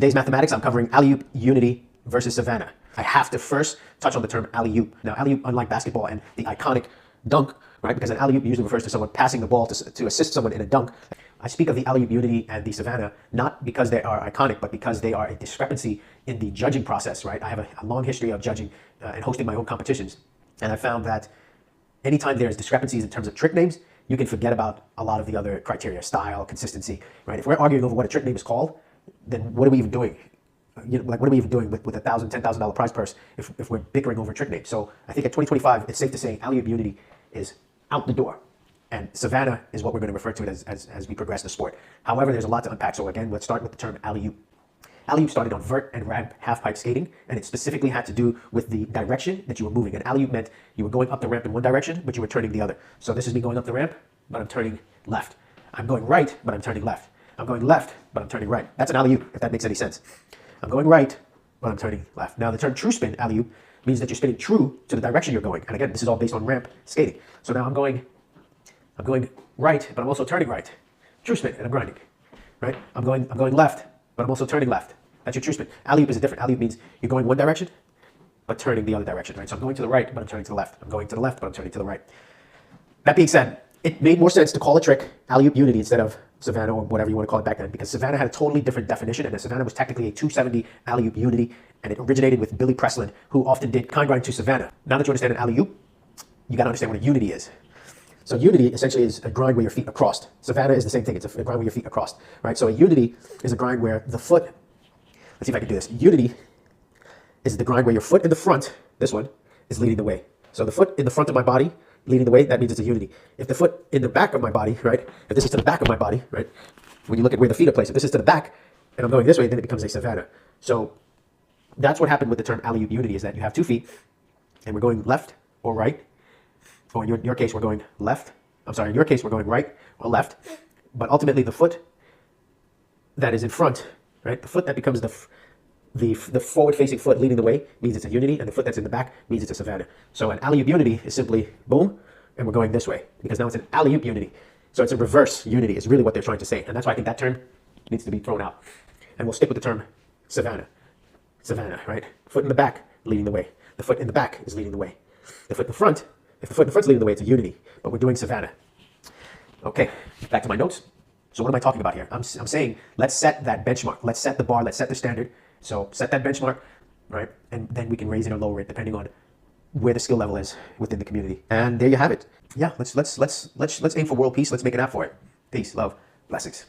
today's mathematics, I'm covering alley-oop, unity versus Savannah. I have to first touch on the term alley-oop. Now, alley-oop, unlike basketball and the iconic dunk, right? Because an alley-oop usually refers to someone passing the ball to assist someone in a dunk. I speak of the alley-oop, unity, and the Savannah not because they are iconic, but because they are a discrepancy in the judging process, right? I have a long history of judging and hosting my own competitions, and I found that anytime there's discrepancies in terms of trick names, you can forget about a lot of the other criteria, style, consistency, right? If we're arguing over what a trick name is called, then what are we even doing? What are we even doing with $1,000, $10,000 prize purse if we're bickering over a trick name? So I think at 2025, it's safe to say alley-oop unity is out the door. And Savannah is what we're going to refer to it as we progress the sport. However, there's a lot to unpack. So again, let's start with the term alley-oop. Alley-oop started on vert and ramp half-pipe skating, and it specifically had to do with the direction that you were moving. And alley-oop meant you were going up the ramp in one direction, but you were turning the other. So this is me going up the ramp, but I'm turning left. I'm going right, but I'm turning left. I'm going left, but I'm turning right. That's an alley-oop, if that makes any sense. I'm going right, but I'm turning left. Now, the term true spin, alley-oop, means that you're spinning true to the direction you're going. And again, this is all based on ramp skating. So now I'm going right, but I'm also turning right. True spin, and I'm grinding, right? I'm going left, but I'm also turning left. That's your true spin. Alley-oop is different. Alley-oop means you're going one direction, but turning the other direction, right? So I'm going to the right, but I'm turning to the left. I'm going to the left, but I'm turning to the right. That being said, it made more sense to call a trick alley-oop unity instead of Savannah or whatever you want to call it back then, because Savannah had a totally different definition, and Savannah was technically a 270 alley-oop unity, and it originated with Billy Presslin, who often did kind grind to Savannah. Now that you understand an alley-oop, you got to understand what a unity is. So unity essentially is a grind where your feet are crossed. Savannah is the same thing. It's a grind where your feet are crossed, right? So a unity is a grind where the foot, let's see if I can do this. Unity is the grind where your foot in the front, this one, is leading the way. So the foot in the front of my body leading the way, that means it's a unity. If the foot in the back of my body, right, if this is to the back of my body, right, when you look at where the feet are placed, if this is to the back and I'm going this way, then it becomes a Savannah. So that's what happened with the term alley-oop unity, is that you have 2 feet and we're going left or right. Or in your case, we're going left. I'm sorry, in your case, we're going right or left. But ultimately, the foot that is in front, right, the foot that becomes the forward-facing foot leading the way means it's a unity, and the foot that's in the back means it's a Savannah. So an alley-oop unity is simply boom, and we're going this way, because now it's an alley-oop unity. So it's a reverse unity is really what they're trying to say. And that's why I think that term needs to be thrown out. And we'll stick with the term Savannah. Savannah, right? Foot in the back leading the way. The foot in the back is leading the way. The foot in the front, if the foot in the front's leading the way, it's a unity, but we're doing Savannah. Okay, back to my notes. So what am I talking about here? I'm saying let's set that benchmark. Let's set the bar. Let's set the standard. So set that benchmark, right? And then we can raise it or lower it depending on where the skill level is within the community. And there you have it. Yeah, let's aim for world peace. Let's make an app for it. Peace, love, blessings.